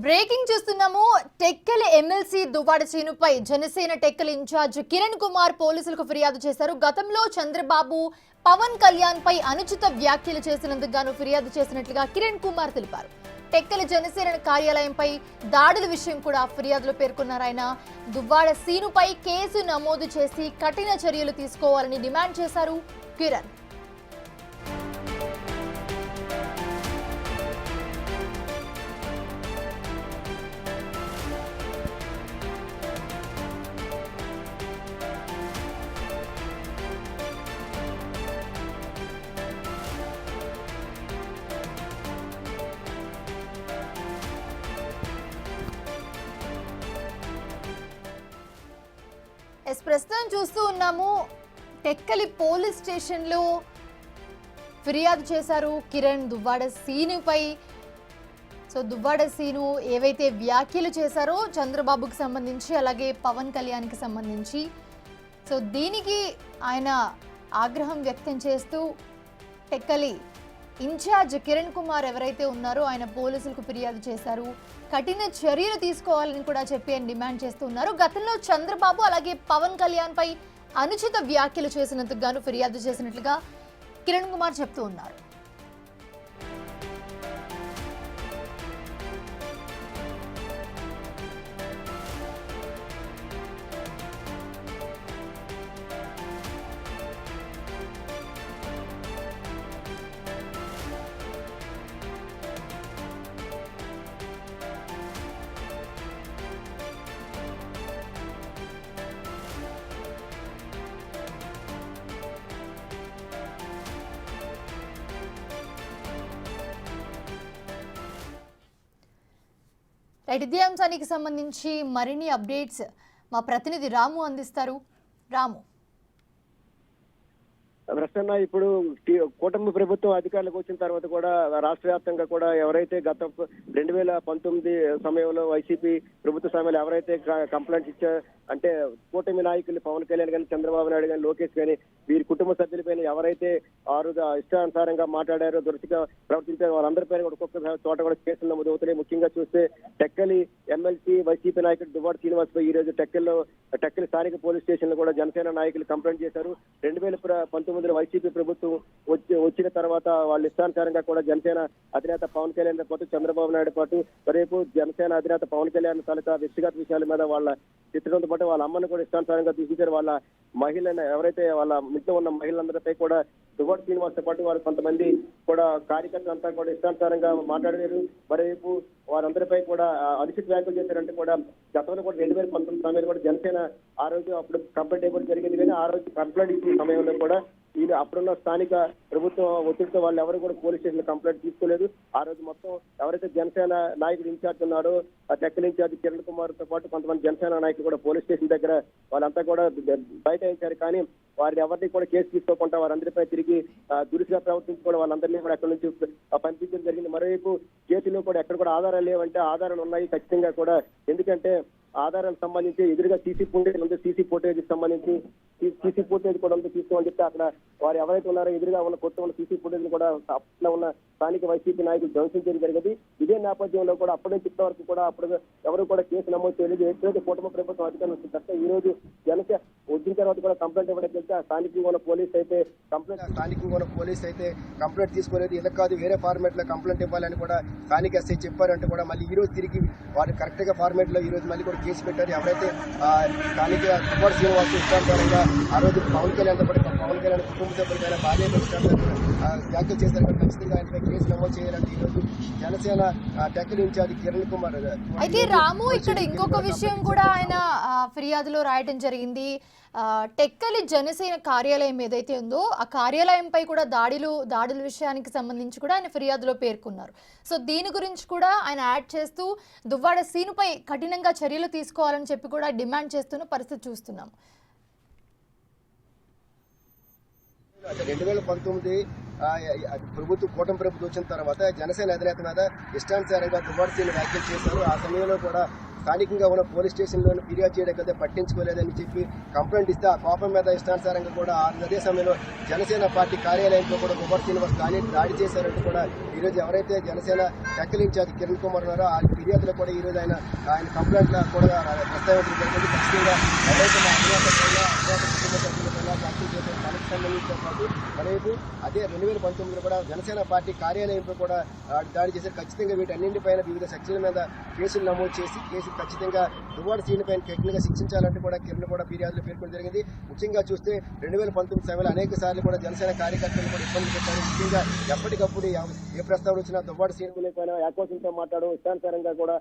Breaking చూస్తున్నాము. Tekkali MLC Duvvada శ్రీనుపై Janasena Tekkali incharge Kiran Kumar పోలీసులకు ఫిర్యాదు చేశారు. గతంలో చంద్రబాబు పవన్ కళ్యాణ్ పై అనుచిత వ్యాఖ్యలు చేసినందుకు గాను ఫిర్యాదు చేసినట్లుగా కిరణ్ కుమార్ తెలిపారు. టెక్కలి జనసేన కార్యాలయంపై దాడుల విషయం కూడా ఫిర్యాదులో పేర్కొన్నారు. ఆయన దువ్వాడ శ్రీనుపై కేసు నమోదు చేసి కఠిన చర్యలు తీసుకోవాలని డిమాండ్ చేశారు కిరణ్. ప్రస్తుతం చూస్తూ ఉన్నాము, టెక్కలి పోలీస్ స్టేషన్లో ఫిర్యాదు చేశారు కిరణ్ దువ్వాడ శ్రీనుపై. దువ్వాడ శ్రీను ఏవైతే వ్యాఖ్యలు చేశారో చంద్రబాబుకి సంబంధించి అలాగే పవన్ కళ్యాణ్కి సంబంధించి, దీనికి ఆయన ఆగ్రహం వ్యక్తం చేస్తూ టెక్కలి ఇన్ఛార్జ్ కిరణ్ కుమార్ ఎవరైతే ఉన్నారో ఆయన పోలీసులకు ఫిర్యాదు చేశారు. కఠిన చర్యలు తీసుకోవాలని కూడా చెప్పి ఆయన డిమాండ్ చేస్తూ ఉన్నారు. గతంలో చంద్రబాబు అలాగే పవన్ కళ్యాణ్ పై అనుచిత వ్యాఖ్యలు చేసినందుకు గాను ఫిర్యాదు చేసినట్లుగా కిరణ్ కుమార్ చెప్తూ ఉన్నారు. ఇదే అంశానికి సంబంధించి మరిన్ని అప్డేట్స్ మా ప్రతినిధి రాము అందిస్తారు. రాము, ప్రసన్న, ఇప్పుడు కూటమి ప్రభుత్వం అధికారులకు వచ్చిన తర్వాత కూడా రాష్ట్ర వ్యాప్తంగా కూడా ఎవరైతే గత 2019 సమయంలో వైసీపీ ప్రభుత్వ సమయంలో ఎవరైతే కంప్లైంట్స్ ఇచ్చారో, అంటే కూటమి నాయకులు పవన్ కళ్యాణ్ కానీ చంద్రబాబు నాయుడు కానీ లోకేష్ కానీ వీరి కుటుంబ సభ్యులపైన ఎవరైతే ఇష్టానుసారంగా మాట్లాడారో, దురుసుగా ప్రవర్తించారో వాళ్ళందరిపైన కూడా ఒక్కొక్క చోట కూడా కేసులు నమోదవుతున్నాయి. ముఖ్యంగా చూస్తే టెక్కలి ఎమ్మెల్సీ వైసీపీ నాయకుడు దువ్వాడ శ్రీనివాస్ పై ఈ రోజు టెక్కలి స్థానిక పోలీస్ స్టేషన్ లో కూడా జనసేన నాయకులు కంప్లైంట్ చేశారు. 2019 వైసీపీ ప్రభుత్వం వచ్చిన తర్వాత వాళ్ళ ఇష్టానుసారంగా కూడా జనసేన అధినేత పవన్ కళ్యాణ్ పాటు చంద్రబాబు నాయుడు పాటు రేపు జనసేన అధినేత పవన్ కళ్యాణ్ తాలూకా వ్యక్తిగత విషయాల మీద వాళ్ళ చిత్రంతో పాటు వాళ్ళ అమ్మను కూడా ఇష్టానుసారంగా తీసుకొచ్చారు. వాళ్ళ మహిళను ఎవరైతే వాళ్ళ ఇంట్లో ఉన్న మహిళలందరిపై కూడా దువ్వాడ శ్రీనివాస్తో పాటు వారు కొంతమంది కూడా కార్యకర్తలంతా కూడా ఇష్టానుసారంగా మాట్లాడారు. మరోవైపు వారందరిపై కూడా అనుచిత వ్యాఖ్యలు చేశారంటే కూడా గతంలో కూడా 2019 సమయంలో కూడా జనసేన ఆ రోజు అప్పుడు కంప్లైంట్ ఇవ్వడం జరిగింది. కానీ ఆ రోజు కంప్లైంట్ ఇచ్చిన సమయంలో కూడా వీళ్ళు అప్పుడున్న స్థానిక ప్రభుత్వం ఒత్తిడితో వాళ్ళు ఎవరు కూడా పోలీస్ స్టేషన్ కంప్లైంట్ తీసుకోలేదు. ఆ రోజు మొత్తం ఎవరైతే జనసేన నాయకుడు ఇన్ఛార్జ్ ఉన్నాడో ఆ టెక్కలి ఇన్ఛార్జ్ కిరణ్ కుమార్ తో పాటు కొంతమంది జనసేన నాయకులు కూడా పోలీస్ స్టేషన్ దగ్గర వాళ్ళంతా కూడా బైఠాయించారు. కానీ వారిని ఎవరిని కూడా కేసు తీసుకోకుండా వారందరిపై తిరిగి దురుసుగా ప్రవర్తించి కూడా వాళ్ళందరినీ కూడా అక్కడి నుంచి పంపించడం జరిగింది. మరోవైపు కేసులో కూడా ఎక్కడ కూడా ఆధారాలు లేవంటే ఆధారాలు ఉన్నాయి ఖచ్చితంగా కూడా. ఎందుకంటే ఆధారాలకు సంబంధించి ఎదురుగా సీసీ ఫుటేజ్ ఉంది, సీసీ ఫుటేజ్ సంబంధించి సీసీ ఫుటేజ్ కూడా తీసుకోమని చెప్తే అక్కడ వారు ఎవరైతే ఉన్నారో ఎదురుగా ఉన్న కొత్త ఉన్న సీసీ ఫుటేజ్ కూడా అప్పట్లో ఉన్న స్థానిక వైసీపీ నాయకులు ధ్వంసించడం జరిగింది. ఇదే నేపథ్యంలో కూడా అప్పటి నుంచి ఇప్పటి వరకు కూడా అప్పుడు ఎవరు కూడా కేసు నమోదు చేయలేదు. ఎప్పుడైతే కూటమి ప్రభుత్వం అధికారులు వచ్చిన తర్వాత ఈ రోజు జనసేన వచ్చిన తర్వాత కూడా కంప్లైంట్ ఇవ్వడానికి వెళ్తే స్థానికంగా ఉన్న పోలీస్ అయితే కంప్లైంట్ తీసుకోలేదు. ఇలా కాదు వేరే ఫార్మేట్ లో కంప్లైంట్ ఇవ్వాలని కూడా స్థానిక ఎస్ఐ చెప్పారంటే కూడా మళ్ళీ ఈ రోజు తిరిగి వారు కరెక్ట్ గా ఫార్మేట్ లో ఈ రోజు మళ్ళీ కూడా కేసు పెట్టారు. ఎవరైతే స్థానిక దువ్వాడ శ్రీనివాస్ ఇష్టానుసారంగా ఆ రోజు పవన్ కళ్యాణ్ పవన్ కళ్యాణ్ కుటుంబ సభ్యులైన భార్య వ్యాఖ్యలు చేశారు. ఖచ్చితంగా ఆయనపై కేసు నమోదు చేయాలని ఈ రోజు జనసేన టెక్కలి ఇన్ఛార్జ్ కిరణ్ కుమార్. అయితే రాము, ఇక్కడ ఇంకొక విషయం కూడా ఆయన ఫిర్యాదులో రాయడం జరిగింది. టెక్కలి జనసేన కార్యాలయం ఏదైతే ఉందో ఆ కార్యాలయంపై కూడా దాడుల విషయానికి సంబంధించి కూడా ఆయన ఫిర్యాదులో పేర్కొన్నారు. దీని గురించి కూడా ఆయన యాడ్ చేస్తూ దువ్వాడ శ్రీనుపై కఠినంగా చర్యలు తీసుకోవాలని చెప్పి కూడా డిమాండ్ చేస్తున్న పరిస్థితి చూస్తున్నాం. 2019 కూటమి ప్రభుత్వం వచ్చిన తర్వాత జనసేన అధినేత మీద ఇష్టానుసారంగా దువ్వాడ శ్రీను వ్యాఖ్యలు చేశారు. ఆ సమయంలో కూడా స్థానికంగా ఉన్న పోలీస్ స్టేషన్లోని ఫిర్యాదు చేయడం కదా పట్టించుకోలేదని చెప్పి కంప్లైంట్ ఇస్తే ఆ కోపం మీద ఇష్టానుసారంగా కూడా అదే సమయంలో జనసేన పార్టీ కార్యాలయంలో కూడా దువ్వాడ శ్రీనివాస్ దాడి చేశారంటూ కూడా ఈరోజు ఎవరైతే జనసేన టెక్కల్ ఇన్ఛార్జ్ కిరణ్ కుమార్ ఉన్నారో ఆ ఫిర్యాదులో కూడా ఈరోజు ఆయన కంప్లైంట్ కూడా ప్రస్తావించడం జరిగింది. ఖచ్చితంగా ఎవరైతే మా అధినేత కుటుంబ సభ్యులపైన వ్యాఖ్యలు చేసే దానికి సంబంధించిన పాటు మరోవైపు అదే 2019లో కూడా జనసేన పార్టీ కార్యాలయంలో కూడా దాడి చేశారు. ఖచ్చితంగా వీటన్నింటిపైన వివిధ సెక్షన్ల మీద కేసులు నమోదు చేసి కేసులు ఖచ్చితంగా దువ్వాడ శ్రీని పైన కఠినంగా శిక్షించాలంటూ కూడా కిరణ్ కూడా ఫిర్యాదులు పేర్కొనడం జరిగింది. ముఖ్యంగా చూస్తే 2019 సమయంలో అనేక సార్లు కూడా జనసేన కార్యకర్తలు కూడా ఇబ్బంది పెట్టారు. ముఖ్యంగా ఎప్పటికప్పుడు ఏ ప్రస్తావన వచ్చినా దువ్వాడ శ్రీని పైన ఆక్రోశంతో మాట్లాడడం ఇష్టానుసారంగా కూడా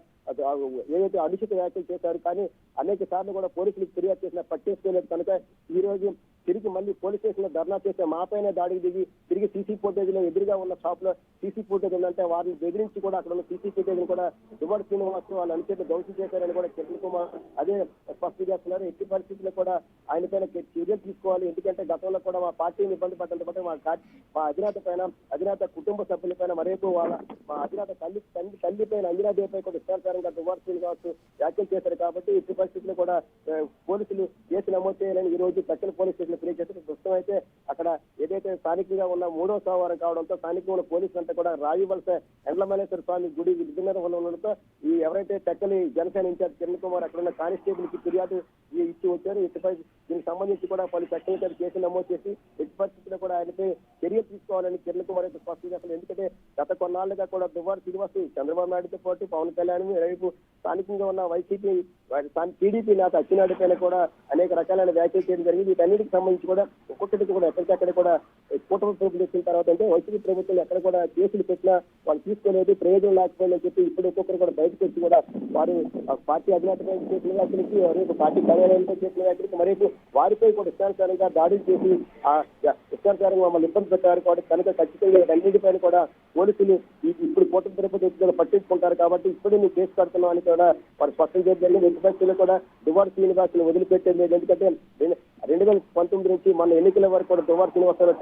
ఏదైతే అనుచిత వ్యాఖ్యలు చేశారు. కానీ అనేక సార్లు కూడా పోలీసులకు ఫిర్యాదు చేసినా పట్టేసుకోలేదు కనుక ఈ రోజు తిరిగి మళ్ళీ పోలీస్ స్టేషన్ లో ధర్నా చేస్తే మాపైన దాడికి దిగి తిరిగి సీసీ ఫుటేజ్ లో ఎదురుగా ఉన్న షాప్ లో సీసీ ఫుటేజ్ ఉందంటే వారిని బెదిరించి కూడా అక్కడ ఉన్న సీసీ ఫుటేజ్ కూడా దువ్వాడ శ్రీనివాస్ వాళ్ళ అనుచేత ధ్వంసం చేశారని కూడా కిరణ్ కుమార్ అదే స్పష్టం చేస్తున్నారు. ఎట్టి పరిస్థితుల్లో కూడా ఆయన పైన చర్యలు తీసుకోవాలి. ఎందుకంటే గతంలో కూడా మా పార్టీని ఇబ్బంది పడ్డంతో పాటు మా అధినేత కుటుంబ సభ్యుల పైన మరేపు మా అధినేత తల్లి పైన అంజనాదేవిపై కూడా ఇష్టానుసారంగా దువ్వాడ శ్రీనివాస్ వ్యాఖ్యలు చేశారు. కాబట్టి ఎట్టి పరిస్థితుల్లో కూడా పోలీసులు కేసు నమోదు చేయాలని ఈ రోజు టెక్కల్ పోలీస్ స్టేషన్ తెలియజేస్తారు. ప్రస్తుతం అయితే అక్కడ ఏదైతే స్థానికంగా ఉన్న 3వ సోమవారం కావడంతో స్థానికంగా ఉన్న పోలీసులు అంతా కూడా రాజవలస ఎండ్లమల్లేశ్వర స్వామి గుడి విధినిర్వహణలో ఉండడంతో ఈ ఎవరైతే టెక్కలి జనసేన ఇన్ఛార్జ్ కిరణ్ కుమార్ అక్కడ ఉన్న కానిస్టేబుల్ కి ఫిర్యాదు ఇచ్చి వచ్చారు. ఇటుపై దీనికి సంబంధించి కూడా పలు సెక్షన్ల మీద కేసు నమోదు చేసి ఎట్టి పరిస్థితుల్లో కూడా ఆయనపై చర్యలు తీసుకోవాలని కిరణ్ కుమార్ అయితే స్పష్టం చేస్తారు. ఎందుకంటే గత కొన్నాళ్లుగా కూడా దువ్వాడ శ్రీనివాస్ చంద్రబాబు నాయుడుతో పాటు పవన్ కళ్యాణ్ రేపు స్థానికంగా ఉన్న వైసీపీ టీడీపీ నేత అచ్చినాయుడు పైన కూడా అనేక రకాలైన వ్యాఖ్యలు చేయడం జరిగింది. వీటన్నిటికి సంబంధించి కూడా ఒక్కొక్కటికి కూడా ఎక్కడికక్కడ కూడా కూటమి ప్రభుత్వం వచ్చిన తర్వాత అంటే వైసీపీ ప్రభుత్వం ఎక్కడ కూడా కేసులు పెట్టినా వాళ్ళు తీసుకోలేదు, ప్రయోజనం లేకపోయిందని చెప్పి ఇప్పుడు ఒక్కొక్కరు కూడా బయటకు వచ్చి కూడా వారు పార్టీ అధినేతపై చేసిన వ్యాఖ్యలకి రేపు పార్టీ కార్యాలయంపై చేసిన వ్యాఖ్యలకి మరేపు వారిపై కూడా ఇష్టానుసారంగా దాడులు చేసి ఇష్టానుసారంగా మమ్మల్ని ఇబ్బంది పెట్టారు. కాబట్టి కనుక ఖచ్చితంగా అన్నింటిపైన కూడా పోలీసులు ఇప్పుడు కూటమి ప్రభుత్వం పట్టించుకుంటారు. కాబట్టి ఇప్పుడు నువ్వు కేసు కడుతున్నావు అని కూడా వారు స్పష్టం చేయడం జరిగింది. ఎట్టి పరిస్థితుల్లో కూడా దువ్వాడ శ్రీనివాసులు వదిలిపెట్టేది లేదు. ఎందుకంటే 2019 నుంచి మన ఎన్నికల వరకు కూడా దువ్వాడ శ్రీనివాసరావు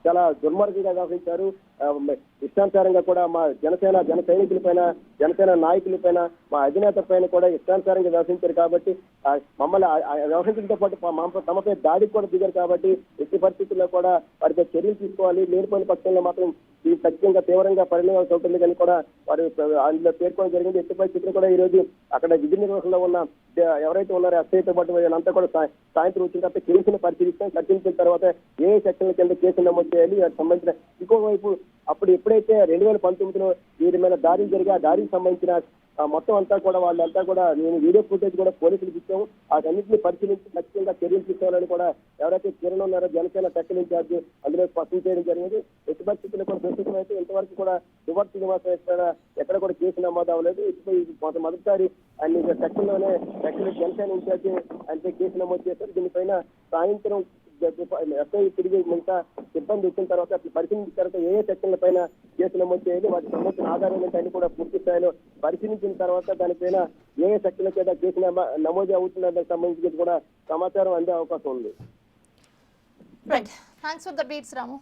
చాలా దుర్మార్గంగా వ్యవహరించారు. ఇష్టానుసారంగా కూడా మా జన సైనికులపైన జనసేన నాయకులపైన మా అధినేత పైన కూడా ఇష్టానుసారంగా వ్యవహరించారు. కాబట్టి మమ్మల్ని వ్యవహరించడంతో పాటు తమపై దాడికి కూడా దిగారు. కాబట్టి ఎట్టి పరిస్థితుల్లో కూడా వారిపై చర్యలు తీసుకోవాలి. లేనిపోయిన పక్షంలో మాత్రం ఇది ఖచ్చితంగా తీవ్రంగా పరిణామాలు ఉంటుంది కానీ కూడా వారు అందులో పేర్కొనడం జరిగింది. ఎట్టి పరిస్థితులు కూడా ఈ రోజు అక్కడ విధి నిర్వహణలో ఉన్న ఎవరైతే ఉన్నారో ఎస్ఐతో పాటు అంతా కూడా సాయంత్రం వచ్చిన తర్వాత కేసును పరిశీలించిన తర్వాత ఏ సెక్షన్ల కింద కేసు నమోదు చేయాలి వాటికి సంబంధించిన ఇంకోవైపు అప్పుడు ఎప్పుడైతే 2019లో వీరి మీద దాడులు జరిగి ఆ దాడికి సంబంధించిన మొత్తం అంతా కూడా వాళ్ళంతా కూడా నేను వీడియో ఫుటేజ్ కూడా పోలీసులకు ఇచ్చాము. వాటన్నింటినీ పరిశీలించి ఖచ్చితంగా చర్యలు తీసుకోవాలని కూడా ఎవరైతే కిరణ్ ఉన్నారో జనసేన టెక్కల్ ఇన్ఛార్జ్ అందులో స్పష్టం చేయడం జరిగింది. ఎట్టి పరిస్థితుల్లో కూడా ప్రస్తుతం అయితే ఇంతవరకు కూడా దువ్వాడ శ్రీనివాస్ ఎక్కడ కూడా కేసు నమోదు అవ్వలేదు. ఇప్పుడు మొదటిసారి ఆయన టెక్కల్ జనసేన ఇన్ఛార్జ్ ఆయనపై కేసు నమోదు చేశారు. దీనిపైన సాయంత్రం ఎస్ఐ తిరిగి మిగతా సిబ్బంది వచ్చిన తర్వాత పరిశీలించిన తర్వాత ఏ సెక్షన్ల పైన కేసు నమోదు చేయాలి వాటికి సంబంధించిన ఆధారాలు అన్ని కూడా పూర్తి స్థాయిలో పరిశీలించిన తర్వాత దానిపైన ఏ సెక్షన్ల మీద కేసు నమోదు అవుతుందని సంబంధించి కూడా సమాచారం అందే అవకాశం ఉంది. Thanks for the beats Ramu.